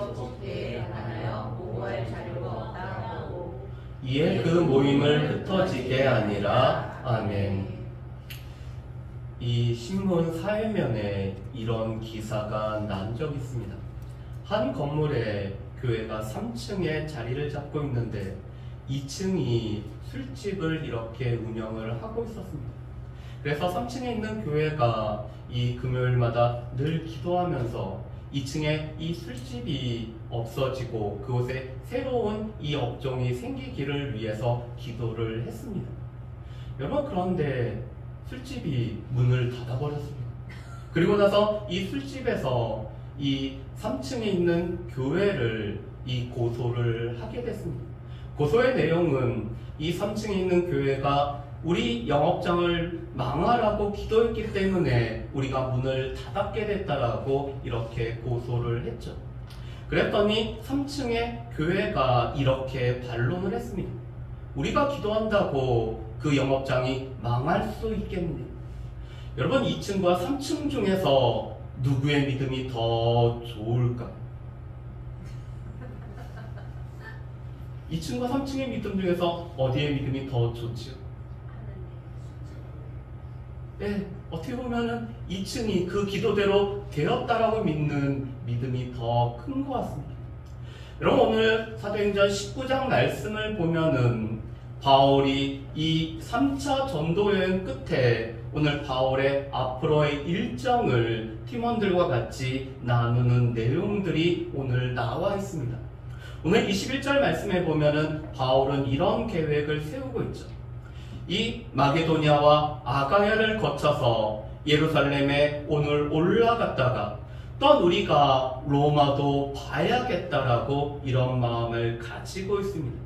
접속대에 관하여 보고할 자료가 없다고. 이에 그 모임을 흩어지게 아니라. 아멘. 이 신문 사회면에 이런 기사가 난 적이 있습니다. 한 건물에 교회가 3층에 자리를 잡고 있는데 2층이 술집을 이렇게 운영을 하고 있었습니다. 그래서 3층에 있는 교회가 이 금요일마다 늘 기도하면서 2층에 이 술집이 없어지고 그곳에 새로운 이 업종이 생기기를 위해서 기도를 했습니다. 여러분, 그런데 술집이 문을 닫아버렸습니다. 그리고 나서 이 술집에서 이 3층에 있는 교회를 이 고소를 하게 됐습니다. 고소의 내용은 이 3층에 있는 교회가 우리 영업장을 망하라고 기도했기 때문에 우리가 문을 닫게 됐다라고 이렇게 고소를 했죠. 그랬더니 3층의 교회가 이렇게 반론을 했습니다. 우리가 기도한다고 그 영업장이 망할 수 있겠네. 여러분, 2층과 3층 중에서 누구의 믿음이 더 좋을까? 2층과 3층의 믿음 중에서 어디의 믿음이 더 좋지요? 네, 어떻게 보면은 2층이 그 기도대로 되었다라고 믿는 믿음이 더 큰 것 같습니다. 여러분, 오늘 사도행전 19장 말씀을 보면은 바울이 이 3차 전도 여행 끝에 오늘 바울의 앞으로의 일정을 팀원들과 같이 나누는 내용들이 오늘 나와 있습니다. 오늘 21절 말씀에 보면은 바울은 이런 계획을 세우고 있죠. 이 마게도냐와 아가야를 거쳐서 예루살렘에 오늘 올라갔다가 또 우리가 로마도 봐야겠다라고 이런 마음을 가지고 있습니다.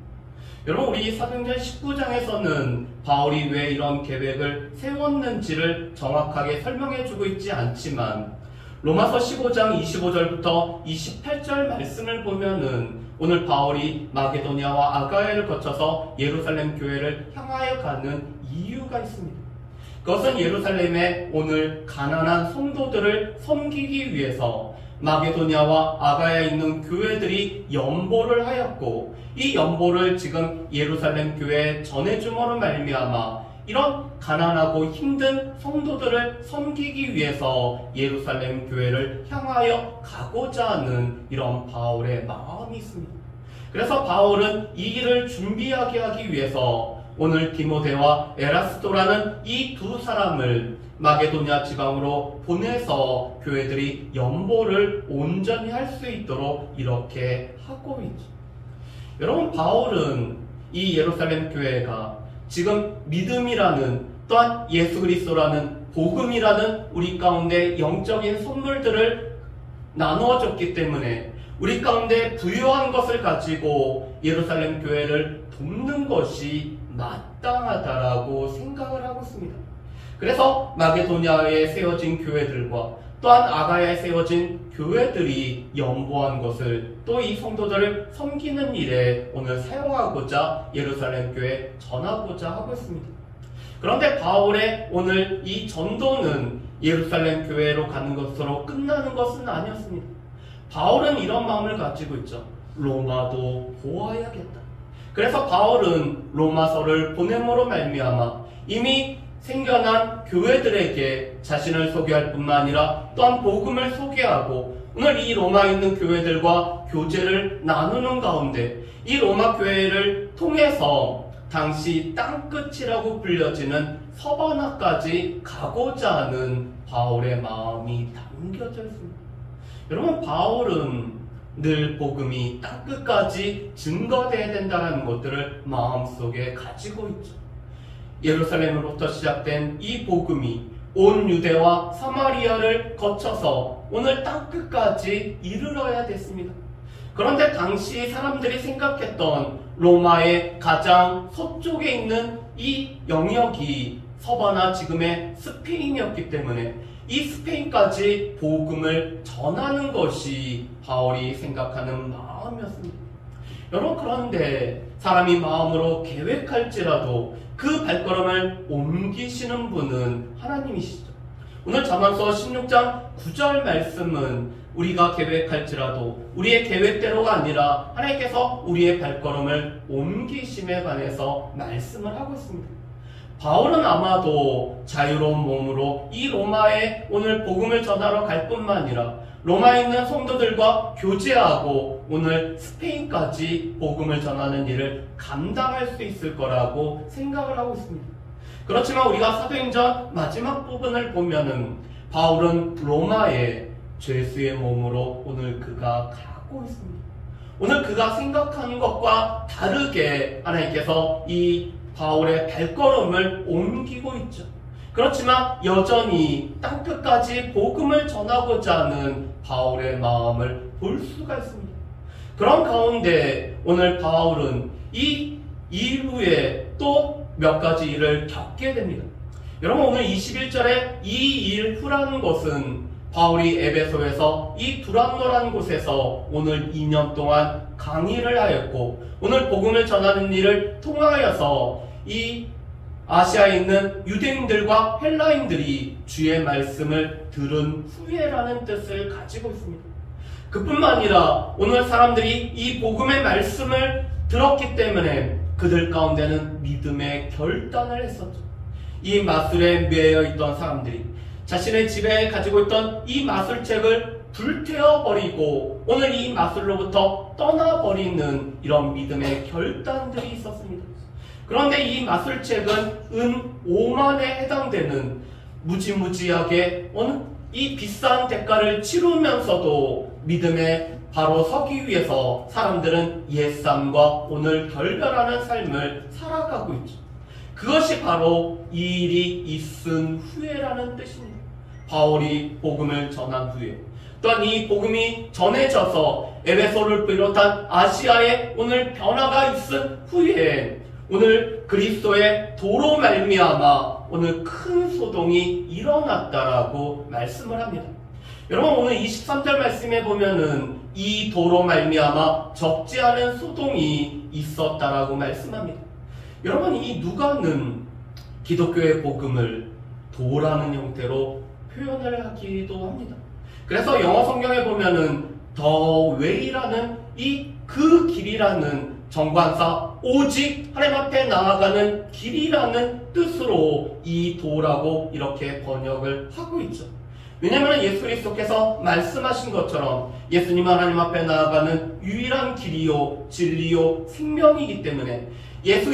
여러분, 우리 사도행전 19장에서는 바울이 왜 이런 계획을 세웠는지를 정확하게 설명해주고 있지 않지만 로마서 15장 25절부터 28절 말씀을 보면은 오늘 바울이 마게도냐와 아가야를 거쳐서 예루살렘 교회를 향하여 가는 이유가 있습니다. 그것은 예루살렘에 오늘 가난한 성도들을 섬기기 위해서 마게도냐와 아가야에 있는 교회들이 연보를 하였고, 이 연보를 지금 예루살렘 교회에 전해줌으로 말미암아 이런 가난하고 힘든 성도들을 섬기기 위해서 예루살렘 교회를 향하여 가고자 하는 이런 바울의 마음이 있습니다. 그래서 바울은 이 일을 준비하게 하기 위해서 오늘 디모데와 에라스도라는 이 두 사람을 마게도냐 지방으로 보내서 교회들이 연보를 온전히 할 수 있도록 이렇게 하고 있죠. 여러분, 바울은 이 예루살렘 교회가 지금 믿음이라는, 또한 예수 그리스도라는 복음이라는 우리 가운데 영적인 선물들을 나누어 줬기 때문에 우리 가운데 부유한 것을 가지고 예루살렘 교회를 돕는 것이 마땅하다라고 생각을 하고 있습니다. 그래서 마게도냐에 세워진 교회들과 또한 아가야에 세워진 교회들이 연보한 것을 또 이 성도들을 섬기는 일에 오늘 사용하고자 예루살렘 교회에 전하고자 하고 있습니다. 그런데 바울의 오늘 이 전도는 예루살렘 교회로 가는 것으로 끝나는 것은 아니었습니다. 바울은 이런 마음을 가지고 있죠. 로마도 보아야겠다. 그래서 바울은 로마서를 보냄으로 말미암아 이미 생겨난 교회들에게 자신을 소개할 뿐만 아니라 또한 복음을 소개하고 오늘 이 로마에 있는 교회들과 교제를 나누는 가운데 이 로마 교회를 통해서 당시 땅끝이라고 불려지는 서바나까지 가고자 하는 바울의 마음이 담겨져 있습니다. 여러분, 바울은 늘 복음이 땅끝까지 증거되어야 된다는 것들을 마음속에 가지고 있죠. 예루살렘으로부터 시작된 이 복음이 온 유대와 사마리아를 거쳐서 오늘 땅끝까지 이르러야 됐습니다. 그런데 당시 사람들이 생각했던 로마의 가장 서쪽에 있는 이 영역이 서바나 지금의 스페인이었기 때문에 이 스페인까지 복음을 전하는 것이 바울이 생각하는 마음이었습니다. 여러분, 그런데 사람이 마음으로 계획할지라도 그 발걸음을 옮기시는 분은 하나님이시죠. 오늘 잠언서 16장 9절 말씀은 우리가 계획할지라도 우리의 계획대로가 아니라 하나님께서 우리의 발걸음을 옮기심에 관해서 말씀을 하고 있습니다. 바울은 아마도 자유로운 몸으로 이 로마에 오늘 복음을 전하러 갈 뿐만 아니라 로마에 있는 성도들과 교제하고 오늘 스페인까지 복음을 전하는 일을 감당할 수 있을 거라고 생각을 하고 있습니다. 그렇지만 우리가 사도행전 마지막 부분을 보면은 바울은 로마에 죄수의 몸으로 오늘 그가 가고 있습니다. 오늘 그가 생각하는 것과 다르게 하나님께서 이 바울의 발걸음을 옮기고 있죠. 그렇지만 여전히 땅끝까지 복음을 전하고자 하는 바울의 마음을 볼 수가 있습니다. 그런 가운데 오늘 바울은 이 일 후에 또 몇 가지 일을 겪게 됩니다. 여러분, 오늘 21절에 이 일 후라는 것은 바울이 에베소에서 이 두란노라는 곳에서 오늘 2년 동안 강의를 하였고 오늘 복음을 전하는 일을 통하여서 이 아시아에 있는 유대인들과 헬라인들이 주의 말씀을 들은 후에라는 뜻을 가지고 있습니다. 그뿐만 아니라 오늘 사람들이 이 복음의 말씀을 들었기 때문에 그들 가운데는 믿음의 결단을 했었죠. 이 마술에 매여 있던 사람들이 자신의 집에 가지고 있던 이 마술책을 불태워버리고 오늘 이 마술로부터 떠나버리는 이런 믿음의 결단들이 있었습니다. 그런데 이 마술책은 은 5만에 해당되는 무지무지하게 이 비싼 대가를 치르면서도 믿음에 바로 서기 위해서 사람들은 옛삶과 오늘 결별하는 삶을 살아가고 있죠. 그것이 바로 이 일이 있은 후에라는 뜻입니다. 바울이 복음을 전한 후에 또한 이 복음이 전해져서 에베소를 비롯한 아시아에 오늘 변화가 있은 후에 오늘 그리스도의 도로 말미암아 오늘 큰 소동이 일어났다라고 말씀을 합니다. 여러분, 오늘 23절 말씀에 보면은 이 도로 말미암아 적지 않은 소동이 있었다라고 말씀합니다. 여러분, 이 누가는 기독교의 복음을 도라는 형태로 표현을 하기도 합니다. 그래서 영어 성경에 보면은 the way라는 그 길이라는 정관사 오직 하나님 앞에 나아가는 길이라는 뜻으로 이 도라고 이렇게 번역을 하고 있죠. 왜냐하면 예수 그리스도께서 말씀하신 것처럼 예수님 하나님 앞에 나아가는 유일한 길이요 진리요 생명이기 때문에 예수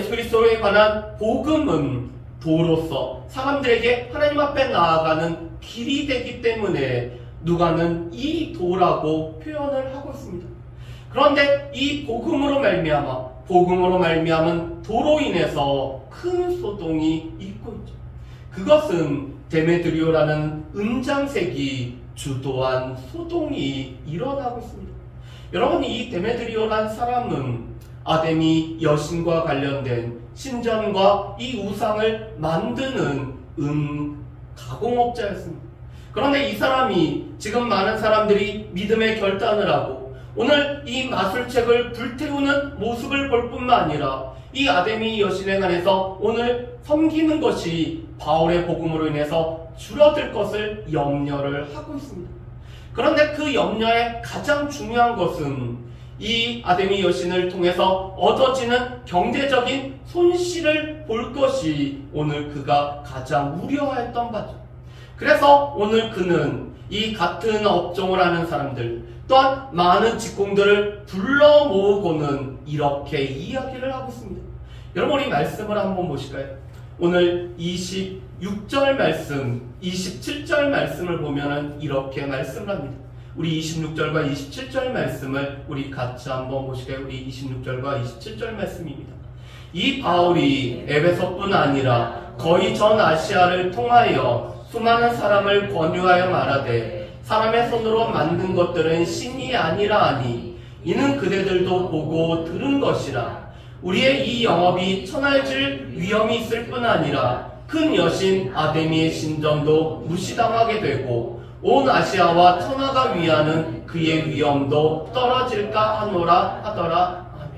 그리스도에 관한 복음은 도로서 사람들에게 하나님 앞에 나아가는 길이 되기 때문에 누가는 이 도라고 표현을 하고 있습니다. 그런데 이 복음으로 말미암은 도로 인해서 큰 소동이 있고 있죠. 그것은 데메드리오라는 은장색이 주도한 소동이 일어나고 있습니다. 여러분, 이 데메드리오라는 사람은 아데미 여신과 관련된 신전과 이 우상을 만드는 가공업자였습니다. 그런데 이 사람이 지금 많은 사람들이 믿음의 결단을 하고 오늘 이 마술책을 불태우는 모습을 볼 뿐만 아니라 이 아데미 여신에 관해서 오늘 섬기는 것이 바울의 복음으로 인해서 줄어들 것을 염려를 하고 있습니다. 그런데 그 염려의 가장 중요한 것은 이 아데미 여신을 통해서 얻어지는 경제적인 손실을 볼 것이 오늘 그가 가장 우려했던 바죠. 그래서 오늘 그는 이 같은 업종을 하는 사람들 또한 많은 직공들을 불러 모으고는 이렇게 이야기를 하고 있습니다. 여러분, 이 말씀을 한번 보실까요? 오늘 26절 말씀, 27절 말씀을 보면은 이렇게 말씀을 합니다. 우리 26절과 27절 말씀을 우리 같이 한번 보실까요? 우리 26절과 27절 말씀입니다. 이 바울이 에베소뿐 아니라 거의 전 아시아를 통하여 수많은 사람을 권유하여 말하되 사람의 손으로 만든 것들은 신이 아니라 하니 이는 그대들도 보고 들은 것이라. 우리의 이 영업이 천할질 위험이 있을 뿐 아니라 큰 여신 아데미의 신전도 무시당하게 되고 온 아시아와 천하가 위하는 그의 위엄도 떨어질까 하노라 하더라. 아멘.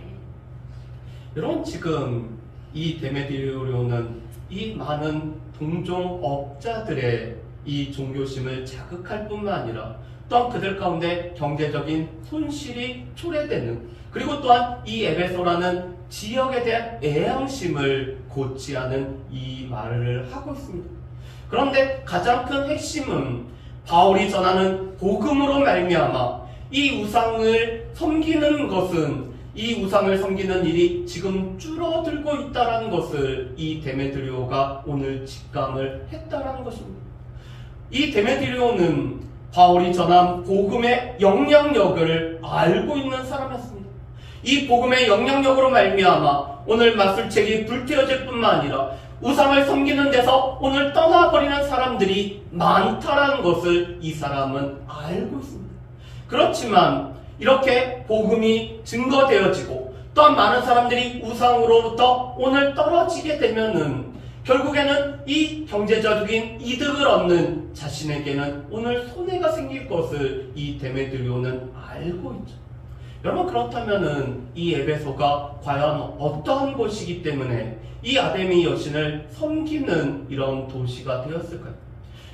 여러분, 지금 이 데메드리오는 이 많은 동종업자들의 이 종교심을 자극할 뿐만 아니라 또한 그들 가운데 경제적인 손실이 초래되는, 그리고 또한 이 에베소라는 지역에 대한 애양심을 곧지 않은 이 말을 하고 있습니다. 그런데 가장 큰 핵심은 바울이 전하는 복음으로 말미암아 이 우상을 섬기는 것은, 이 우상을 섬기는 일이 지금 줄어들고 있다는 것을 이 데메드리오가 오늘 직감을 했다는 것입니다. 이 데메드리오는 바울이 전한 복음의 영향력을 알고 있는 사람이었습니다. 이 복음의 영향력으로 말미암아 오늘 마술책이 불태워질 뿐만 아니라 우상을 섬기는 데서 오늘 떠나버리는 사람들이 많다라는 것을 이 사람은 알고 있습니다. 그렇지만 이렇게 복음이 증거되어지고 또한 많은 사람들이 우상으로부터 오늘 떨어지게 되면은 결국에는 이 경제적인 이득을 얻는 자신에게는 오늘 손해가 생길 것을 이 데메드리오는 알고 있죠. 여러분, 그렇다면은 이 에베소가 과연 어떠한 곳이기 때문에 이 아데미 여신을 섬기는 이런 도시가 되었을까요?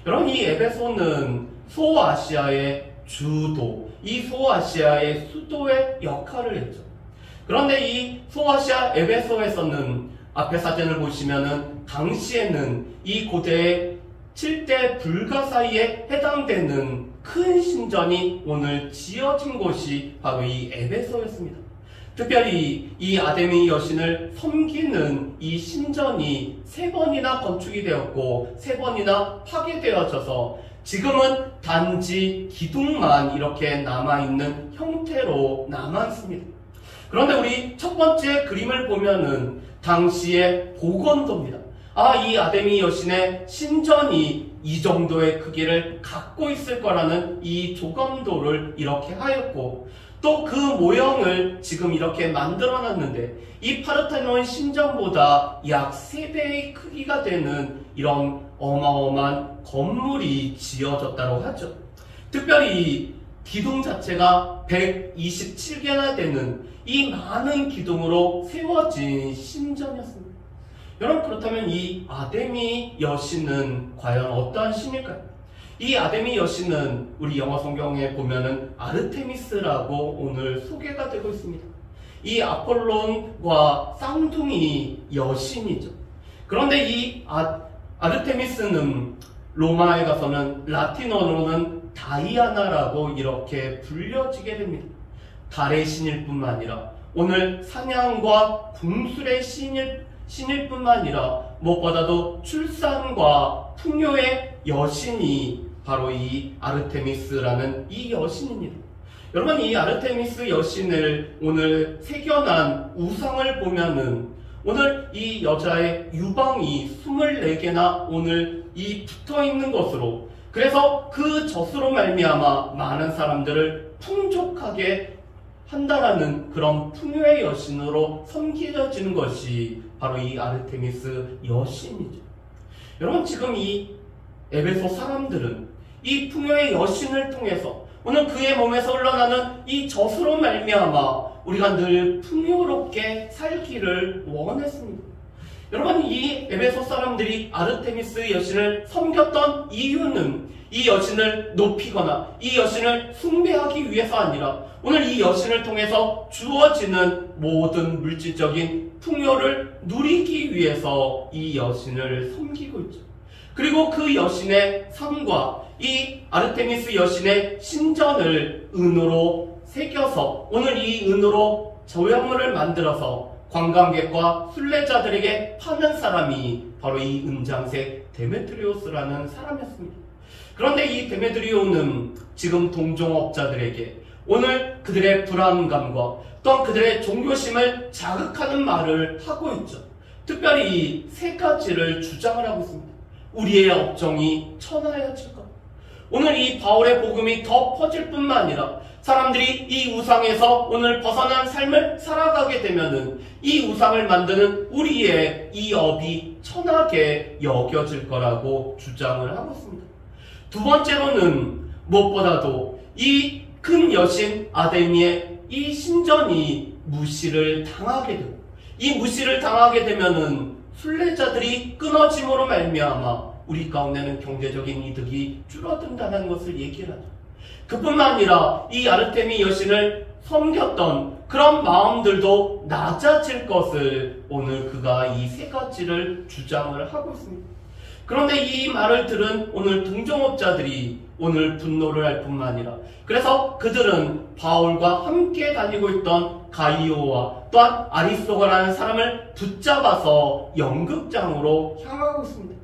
여러분, 이 에베소는 소아시아의 주도, 이 소아시아의 수도의 역할을 했죠. 그런데 이 소아시아 에베소에서는 앞에 사진을 보시면은 당시에는 이 고대의 7대 불가 사이에 해당되는 큰 신전이 오늘 지어진 곳이 바로 이 에베소였습니다. 특별히 이 아데미 여신을 섬기는 이 신전이 3번이나 건축이 되었고 3번이나 파괴되어져서 지금은 단지 기둥만 이렇게 남아있는 형태로 남아있습니다. 그런데 우리 첫 번째 그림을 보면은 당시의 복원도입니다. 이 아데미 여신의 신전이 이 정도의 크기를 갖고 있을 거라는 이 조감도를 이렇게 하였고, 또 그 모형을 지금 이렇게 만들어 놨는데 이 파르테논 신전보다 약 3배의 크기가 되는 이런 어마어마한 건물이 지어졌다고 하죠. 특별히 기둥 자체가 127개나 되는 이 많은 기둥으로 세워진 신전이었습니다. 여러분, 그렇다면 이 아데미 여신은 과연 어떠한 신일까요? 이 아데미 여신은 우리 영어 성경에 보면은 아르테미스라고 오늘 소개가 되고 있습니다. 이 아폴론과 쌍둥이 여신이죠. 그런데 이 아르테미스는 로마에 가서는 라틴어로는 다이아나라고 이렇게 불려지게 됩니다. 달의 신일 뿐만 아니라 오늘 사냥과 궁술의 신일 뿐만 아니라 무엇보다도 출산과 풍요의 여신이 바로 이 아르테미스라는 이 여신입니다. 여러분, 이 아르테미스 여신을 오늘 새겨난 우상을 보면은 오늘 이 여자의 유방이 24개나 오늘 이 붙어있는 것으로, 그래서 그 젖으로 말미암아 많은 사람들을 풍족하게 한다라는 그런 풍요의 여신으로 섬겨지는 것이 바로 이 아르테미스 여신이죠. 여러분, 지금 이 에베소 사람들은 이 풍요의 여신을 통해서 오늘 그의 몸에서 흘러나는 이 젖으로 말미암아 우리가 늘 풍요롭게 살기를 원했습니다. 여러분, 이 에베소 사람들이 아르테미스 여신을 섬겼던 이유는 이 여신을 높이거나 이 여신을 숭배하기 위해서 아니라 오늘 이 여신을 통해서 주어지는 모든 물질적인 풍요를 누리기 위해서 이 여신을 섬기고 있죠. 그리고 그 여신의 삶과 이 아르테미스 여신의 신전을 은으로 새겨서 오늘 이 은으로 조형물을 만들어서 관광객과 순례자들에게 파는 사람이 바로 이 은장색 데메트리오스라는 사람이었습니다. 그런데 이 데메트리오는 지금 동종업자들에게 오늘 그들의 불안감과 또한 그들의 종교심을 자극하는 말을 하고 있죠. 특별히 3가지를 주장을 하고 있습니다. 우리의 업종이 천하여질 것. 오늘 이 바울의 복음이 더 퍼질 뿐만 아니라 사람들이 이 우상에서 오늘 벗어난 삶을 살아가게 되면은 이 우상을 만드는 우리의 이 업이 천하게 여겨질 거라고 주장을 하고 있습니다. 두 번째로는 무엇보다도 이 큰 여신 아데미의 이 신전이 무시를 당하게 되고, 이 무시를 당하게 되면은 순례자들이 끊어짐으로 말미암아 우리 가운데는 경제적인 이득이 줄어든다는 것을 얘기를 하죠. 그뿐만 아니라 이 아르테미 여신을 섬겼던 그런 마음들도 낮아질 것을 오늘 그가 이 세 가지를 주장을 하고 있습니다. 그런데 이 말을 들은 오늘 동종업자들이 오늘 분노를 할 뿐만 아니라 그래서 그들은 바울과 함께 다니고 있던 가이오와 또한 아리스토가라는 사람을 붙잡아서 연극장으로 향하고 있습니다.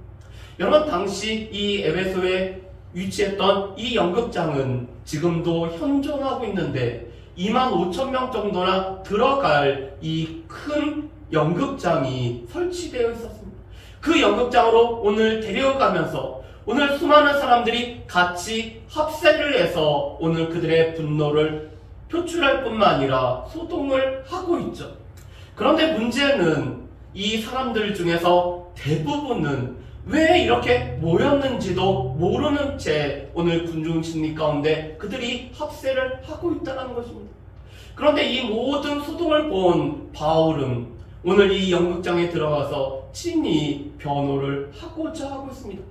여러분, 당시 이 에베소에 위치했던 이 연극장은 지금도 현존하고 있는데 25,000명 정도나 들어갈 이 큰 연극장이 설치되어 있었습니다. 그 연극장으로 오늘 데려가면서 오늘 수많은 사람들이 같이 합세를 해서 오늘 그들의 분노를 표출할 뿐만 아니라 소동을 하고 있죠. 그런데 문제는 이 사람들 중에서 대부분은 왜 이렇게 모였는지도 모르는 채 오늘 군중심리 가운데 그들이 합세를 하고 있다는 것입니다. 그런데 이 모든 소동을 본 바울은 오늘 이 연극장에 들어가서 친히 변호를 하고자 하고 있습니다.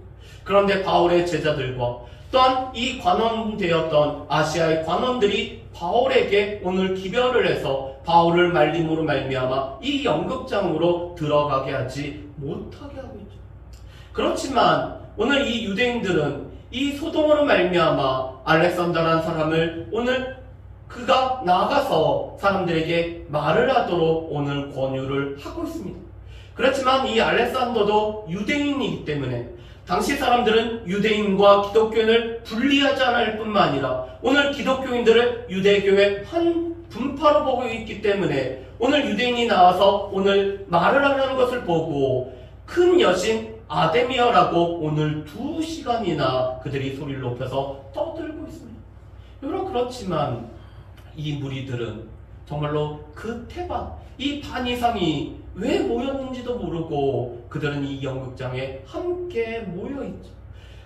그런데 바울의 제자들과 또한 이 관원되었던 아시아의 관원들이 바울에게 오늘 기별을 해서 바울을 말림으로 말미암아 이 연극장으로 들어가게 하지 못하게 하고 있죠. 그렇지만 오늘 이 유대인들은 이 소동으로 말미암아 알렉산더라는 사람을 오늘 그가 나가서 사람들에게 말을 하도록 오늘 권유를 하고 있습니다. 그렇지만 이 알렉산더도 유대인이기 때문에 당시 사람들은 유대인과 기독교인을 분리하지 않을 뿐만 아니라 오늘 기독교인들을 유대교의 한 분파로 보고 있기 때문에 오늘 유대인이 나와서 오늘 말을 하려는 것을 보고 큰 여신 아데미어라고 오늘 2시간이나 그들이 소리를 높여서 떠들고 있습니다. 여러분, 그렇지만 이 무리들은 정말로 그 태반, 이 반 이상이 왜 모였는지도 모르고 그들은 이 연극장에 함께 모여있죠.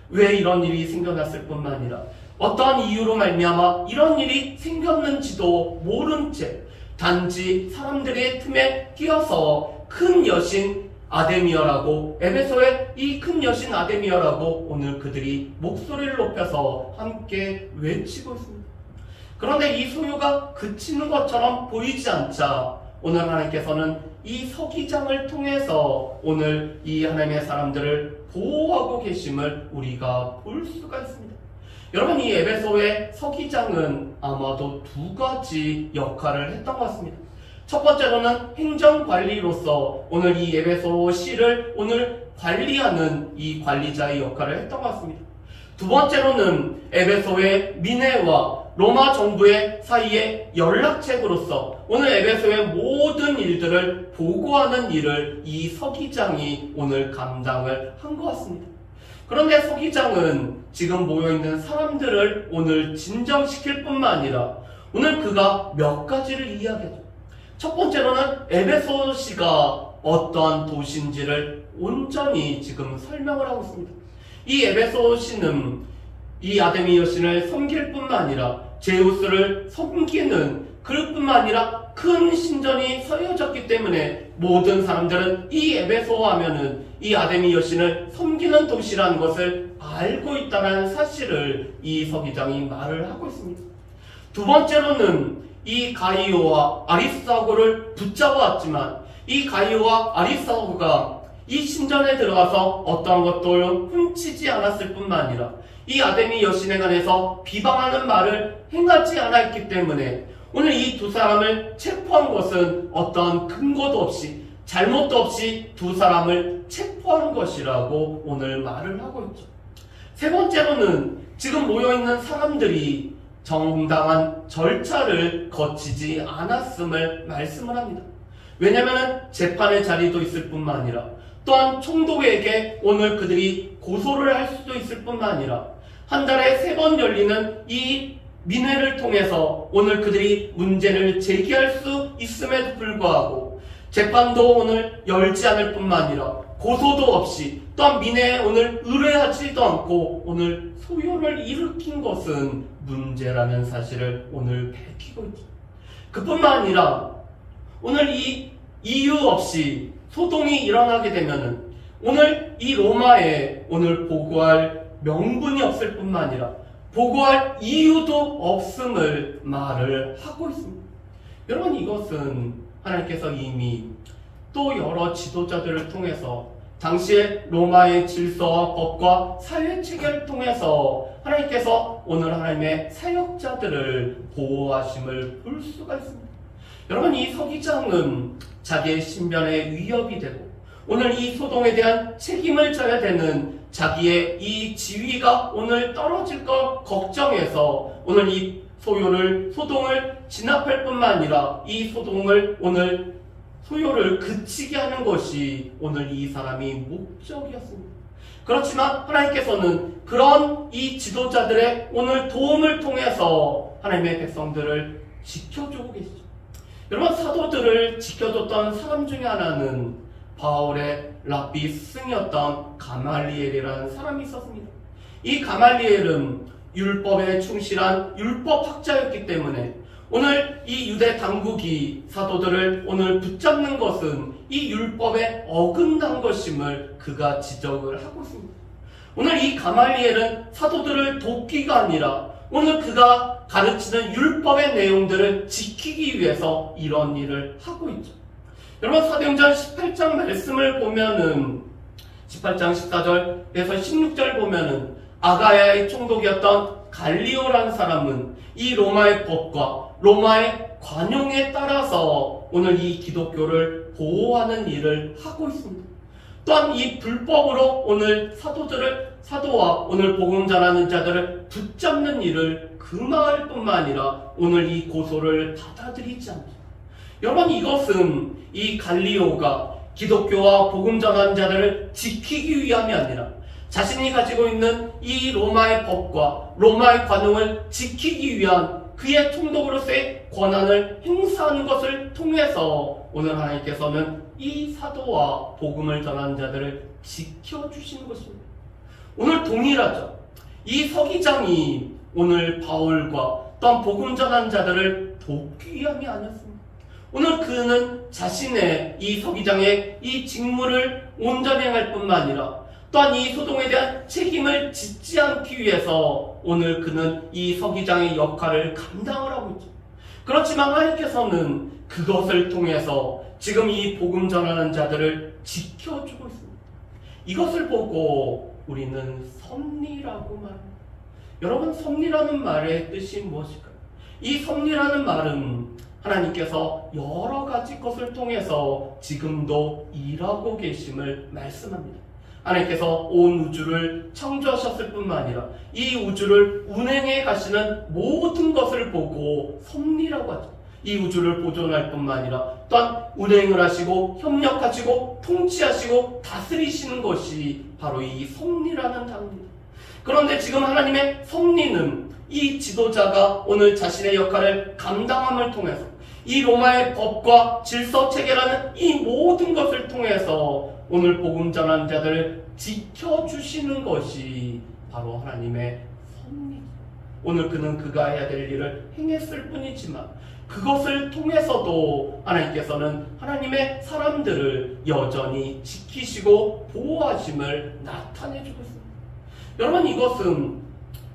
왜 이런 일이 생겨났을 뿐만 아니라 어떠한 이유로 말미암아 이런 일이 생겼는지도 모른 채 단지 사람들의 틈에 끼어서 큰 여신 아데미어라고, 에베소의 이 큰 여신 아데미어라고 오늘 그들이 목소리를 높여서 함께 외치고 있습니다. 그런데 이 소요가 그치는 것처럼 보이지 않자 오늘 하나님께서는 이 서기장을 통해서 오늘 이 하나님의 사람들을 보호하고 계심을 우리가 볼 수가 있습니다. 여러분, 이 에베소의 서기장은 아마도 2가지 역할을 했던 것 같습니다. 첫 번째로는 행정관리로서 오늘 이 에베소시를 오늘 관리하는 이 관리자의 역할을 했던 것 같습니다. 두 번째로는 에베소의 민회와 로마 정부의 사이의 연락책으로서 오늘 에베소의 모든 일들을 보고하는 일을 이 서기장이 오늘 감당을 한 것 같습니다. 그런데 서기장은 지금 모여있는 사람들을 오늘 진정시킬 뿐만 아니라 오늘 그가 몇 가지를 이야기하죠. 첫 번째로는 에베소시가 어떠한 도시인지를 온전히 지금 설명을 하고 있습니다. 이 에베소시는 이 아데미 여신을 섬길 뿐만 아니라 제우스를 섬기는 그뿐만 아니라 큰 신전이 서여졌기 때문에 모든 사람들은 이 에베소 하면은 이 아데미 여신을 섬기는 도시라는 것을 알고 있다는 사실을 이 서기장이 말을 하고 있습니다. 두 번째로는 이 가이오와 아리스토고를 붙잡아왔지만 이 가이오와 아리스토고가 이 신전에 들어가서 어떠한 것도 훔치지 않았을 뿐만 아니라 이 아데미 여신에 관해서 비방하는 말을 행하지 않았기 때문에 오늘 이 2 사람을 체포한 것은 어떠한 근거도 없이 잘못도 없이 2 사람을 체포한 것이라고 오늘 말을 하고 있죠. 세 번째로는 지금 모여있는 사람들이 정당한 절차를 거치지 않았음을 말씀을 합니다. 왜냐하면 재판의 자리도 있을 뿐만 아니라 또한 총독에게 오늘 그들이 고소를 할 수도 있을 뿐만 아니라 한 달에 3번 열리는 이 민회를 통해서 오늘 그들이 문제를 제기할 수 있음에도 불구하고 재판도 오늘 열지 않을 뿐만 아니라 고소도 없이 또한 민회에 오늘 의뢰하지도 않고 오늘 소요를 일으킨 것은 문제라는 사실을 오늘 밝히고 있죠. 그뿐만 아니라 오늘 이 이유 없이 소동이 일어나게 되면은 오늘 이 로마에 오늘 보고할 명분이 없을 뿐만 아니라 보고할 이유도 없음을 말을 하고 있습니다. 여러분, 이것은 하나님께서 이미 또 여러 지도자들을 통해서 당시의 로마의 질서와 법과 사회 체계를 통해서 하나님께서 오늘 하나님의 사역자들을 보호하심을 볼 수가 있습니다. 여러분, 이 서기장은 자기의 신변에 위협이 되고 오늘 이 소동에 대한 책임을 져야 되는 자기의 이 지위가 오늘 떨어질 걸 걱정해서 오늘 이 소동을 진압할 뿐만 아니라 이 소동을 오늘 소요를 그치게 하는 것이 오늘 이 사람이 목적이었습니다. 그렇지만 하나님께서는 그런 이 지도자들의 오늘 도움을 통해서 하나님의 백성들을 지켜주고 계시죠. 여러분, 사도들을 지켜줬던 사람 중에 하나는 바울의 랍비 스승이었던 가말리엘이라는 사람이 있었습니다. 이 가말리엘은 율법에 충실한 율법학자였기 때문에 오늘 이 유대 당국이 사도들을 오늘 붙잡는 것은 이 율법에 어긋난 것임을 그가 지적을 하고 있습니다. 오늘 이 가말리엘은 사도들을 돕기가 아니라 오늘 그가 가르치는 율법의 내용들을 지키기 위해서 이런 일을 하고 있죠. 여러분, 사도행전 18장 말씀을 보면은 18장 14절에서 16절 보면은 아가야의 총독이었던 갈리오라는 사람은 이 로마의 법과 로마의 관용에 따라서 오늘 이 기독교를 보호하는 일을 하고 있습니다. 또한 이 불법으로 오늘 사도와 오늘 복음 전하는 자들을 붙잡는 일을 금하할 뿐만 아니라 오늘 이 고소를 받아들이지 않죠. 여러분, 이것은 이 갈리오가 기독교와 복음 전하는 자들을 지키기 위함이 아니라 자신이 가지고 있는 이 로마의 법과 로마의 관용을 지키기 위한 그의 총독으로서의 권한을 행사하는 것을 통해서 오늘 하나님께서는 이 사도와 복음을 전하는 자들을 지켜주시는 것입니다. 오늘 동일하죠. 이 서기장이 오늘 바울과 또한 복음 전하는 자들을 돕기 위함이 아니었습니다. 오늘 그는 자신의 이 서기장의 이 직무를 온전히 행할 뿐만 아니라 또한 이 소동에 대한 책임을 짓지 않기 위해서 오늘 그는 이 서기장의 역할을 감당을 하고 있죠. 그렇지만 하나님께서는 그것을 통해서 지금 이 복음 전하는 자들을 지켜주고 있습니다. 이것을 보고 우리는 섭리라고 말합니다. 여러분, 섭리라는 말의 뜻이 무엇일까요? 이 섭리라는 말은 하나님께서 여러 가지 것을 통해서 지금도 일하고 계심을 말씀합니다. 하나님께서 온 우주를 창조하셨을 뿐만 아니라 이 우주를 운행해 가시는 모든 것을 보고 섭리라고 하죠. 이 우주를 보존할 뿐만 아니라 또한 운행을 하시고 협력하시고 통치하시고 다스리시는 것이 바로 이 섭리라는 단어입니다. 그런데 지금 하나님의 섭리는 이 지도자가 오늘 자신의 역할을 감당함을 통해서 이 로마의 법과 질서 체계라는 이 모든 것을 통해서 오늘 복음 전하는 자들을 지켜주시는 것이 바로 하나님의 섭리. 오늘 그는 그가 해야 될 일을 행했을 뿐이지만 그것을 통해서도 하나님께서는 하나님의 사람들을 여전히 지키시고 보호하심을 나타내주고 있습니다. 여러분, 이것은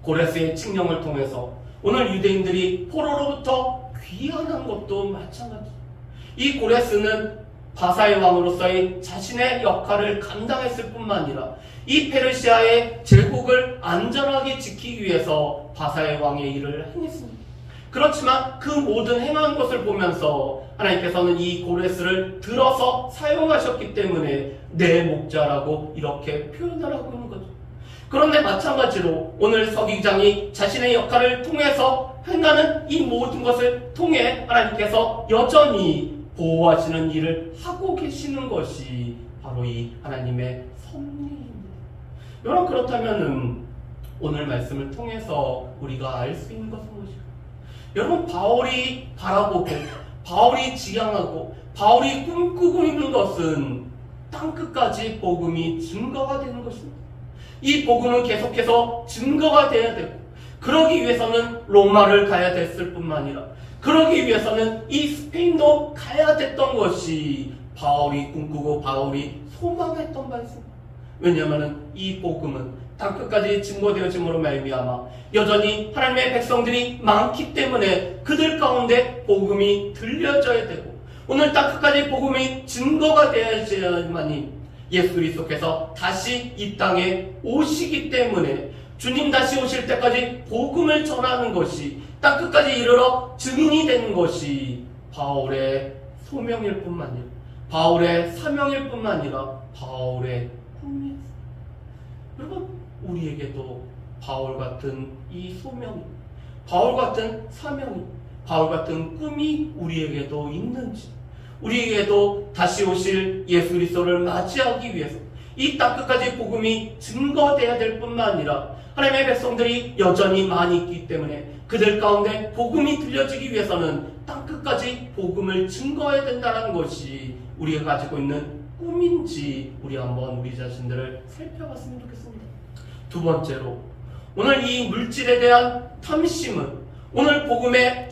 고레스의 칙령을 통해서 오늘 유대인들이 포로로부터 귀환한 것도 마찬가지입니다. 이 고레스는 바사의 왕으로서의 자신의 역할을 감당했을 뿐만 아니라 이 페르시아의 제국을 안전하게 지키기 위해서 바사의 왕의 일을 행했습니다. 그렇지만 그 모든 행한 것을 보면서 하나님께서는 이 고레스를 들어서 사용하셨기 때문에 내 목자라고 이렇게 표현을 하고 있는 거죠. 그런데 마찬가지로 오늘 서기장이 자신의 역할을 통해서 행하는 이 모든 것을 통해 하나님께서 여전히 보호하시는 일을 하고 계시는 것이 바로 이 하나님의 섭리입니다. 여러분, 그렇다면 오늘 말씀을 통해서 우리가 알 수 있는 것은 무엇일까요? 여러분, 바울이 바라보고 바울이 지향하고 바울이 꿈꾸고 있는 것은 땅끝까지 복음이 증거가 되는 것입니다. 이 복음은 계속해서 증거가 되어야 되고 그러기 위해서는 로마를 가야 됐을 뿐만 아니라 그러기 위해서는 이 스페인도 가야 됐던 것이 바울이 꿈꾸고 바울이 소망했던 바였습니다. 왜냐하면 이 복음은 땅끝까지 증거되어짐으로 말미암아 여전히 하나님의 백성들이 많기 때문에 그들 가운데 복음이 들려져야 되고, 오늘 땅끝까지 복음이 증거가 되어야지만이 예수 그리스도께서 다시 이 땅에 오시기 때문에 주님 다시 오실 때까지 복음을 전하는 것이, 땅끝까지 이르러 증인이 되는 것이 바울의 소명일 뿐만 아니라, 바울의 사명일 뿐만 아니라 바울의 꿈이었어요. 여러분, 우리에게도 바울 같은 이 소명이, 바울 같은 사명이, 바울 같은 꿈이 우리에게도 있는지, 우리에게도 다시 오실 예수 그리스도를 맞이하기 위해서 이 땅끝까지 복음이 증거되어야 될 뿐만 아니라 하나님의 백성들이 여전히 많이 있기 때문에 그들 가운데 복음이 들려지기 위해서는 땅끝까지 복음을 증거해야 된다는 것이 우리가 가지고 있는 꿈인지 우리 한번 우리 자신들을 살펴봤으면 좋겠습니다. 두 번째로, 오늘 이 물질에 대한 탐심은 오늘 복음의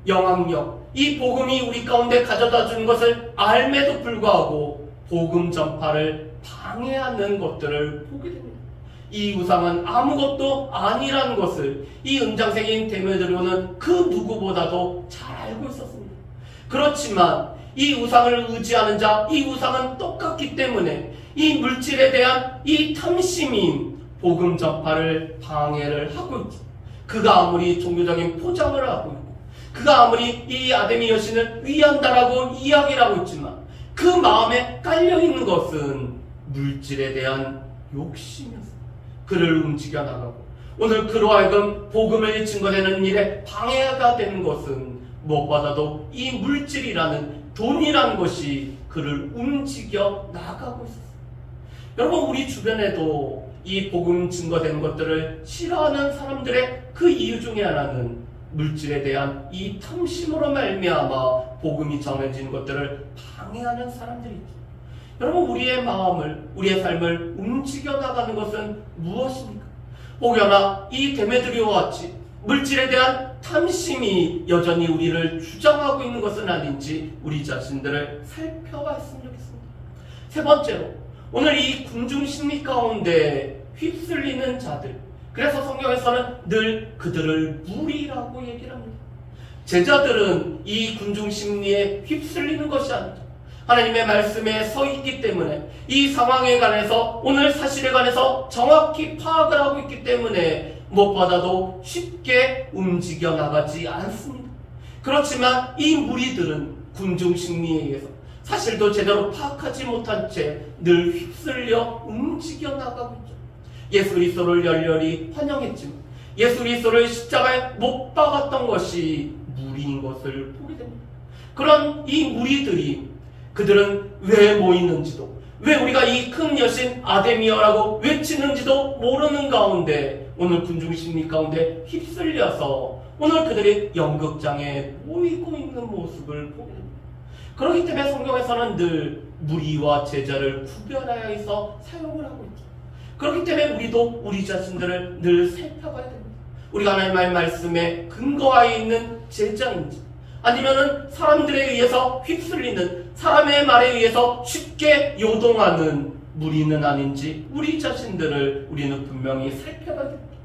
영향력, 이 복음이 우리 가운데 가져다 주는 것을 알매도 불구하고 복음 전파를 방해하는 것들을 보게 됩니다. 이 우상은 아무것도 아니라는 것을 이 은장생인 데메드리오는 그 누구보다도 잘 알고 있었습니다. 그렇지만 이 우상을 의지하는 자, 이 우상은 똑같기 때문에 이 물질에 대한 이 탐심이 복음 전파를 방해를 하고 있죠. 그가 아무리 종교적인 포장을 하고 있고, 그가 아무리 이 아데미 여신을 위한다라고 이야기를 하고 있지만 그 마음에 깔려있는 것은 물질에 대한 욕심이었습니다. 그를 움직여 나가고, 오늘 그로 하여금 복음을 증거되는 일에 방해가 되는 것은 무엇보다도 이 물질이라는, 돈이라는 것이 그를 움직여 나가고 있었어요. 여러분, 우리 주변에도 이 복음 증거되는 것들을 싫어하는 사람들의 그 이유 중에 하나는 물질에 대한 이 탐심으로 말미암아 복음이 전해지는 것들을 방해하는 사람들이 있죠. 여러분, 우리의 마음을, 우리의 삶을 움직여 나가는 것은 무엇입니까? 혹여나 이 데메드리오와 같이 물질에 대한 탐심이 여전히 우리를 주장하고 있는 것은 아닌지 우리 자신들을 살펴봤으면 좋겠습니다. 세 번째로, 오늘 이 군중심리 가운데 휩쓸리는 자들, 그래서 성경에서는 늘 그들을 무리라고 얘기를 합니다. 제자들은 이 군중심리에 휩쓸리는 것이 아니죠. 하나님의 말씀에 서 있기 때문에 이 상황에 관해서, 오늘 사실에 관해서 정확히 파악을 하고 있기 때문에 무엇보다도 쉽게 움직여 나가지 않습니다. 그렇지만 이 무리들은 군중심리에 의해서 사실도 제대로 파악하지 못한 채 늘 휩쓸려 움직여 나가고 있죠. 예수 그리스도를 열렬히 환영했지만 예수 그리스도를 십자가에 못 박았던 것이 무리인 것을 보게 됩니다. 그런 이 무리들이, 그들은 왜 모이는지도, 왜 우리가 이 큰 여신 아데미어라고 외치는지도 모르는 가운데 오늘 군중심리 가운데 휩쓸려서 오늘 그들이 연극장에 모이고 있는 모습을 보게 됩니다. 그렇기 때문에 성경에서는 늘 무리와 제자를 구별하여 해서 사용을 하고 있죠. 그렇기 때문에 우리도 우리 자신들을 늘 살펴봐야 됩니다. 우리가 하나님의 말씀에 근거하여 있는 제자인지, 아니면은 사람들에 의해서 휩쓸리는, 사람의 말에 의해서 쉽게 요동하는 무리는 아닌지 우리 자신들을 우리는 분명히 살펴봐야 됩니다.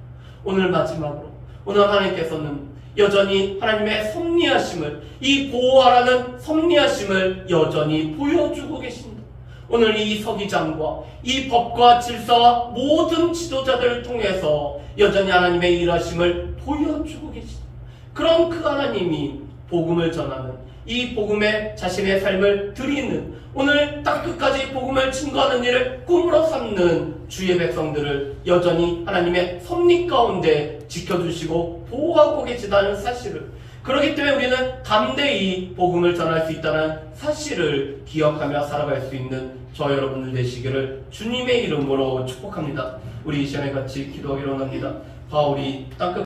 오늘 마지막으로, 오늘 하나님께서는 여전히 하나님의 섭리하심을, 이 보호하라는 섭리하심을 여전히 보여주고 계십니다. 오늘 이 서기장과 이 법과 질서와 모든 지도자들을 통해서 여전히 하나님의 일하심을 보여주고 계십니다. 그럼 그 하나님이 복음을 전하는, 이 복음에 자신의 삶을 드리는, 오늘 땅끝까지 복음을 증거하는 일을 꿈으로 삼는 주의 백성들을 여전히 하나님의 섭리 가운데 지켜주시고 보호하고 계시다는 사실을, 그렇기 때문에 우리는 담대히 복음을 전할 수 있다는 사실을 기억하며 살아갈 수 있는 저 여러분들 되시기를 주님의 이름으로 축복합니다. 우리 이 시간에 같이 기도하기로 합니다. 바울이 땅끝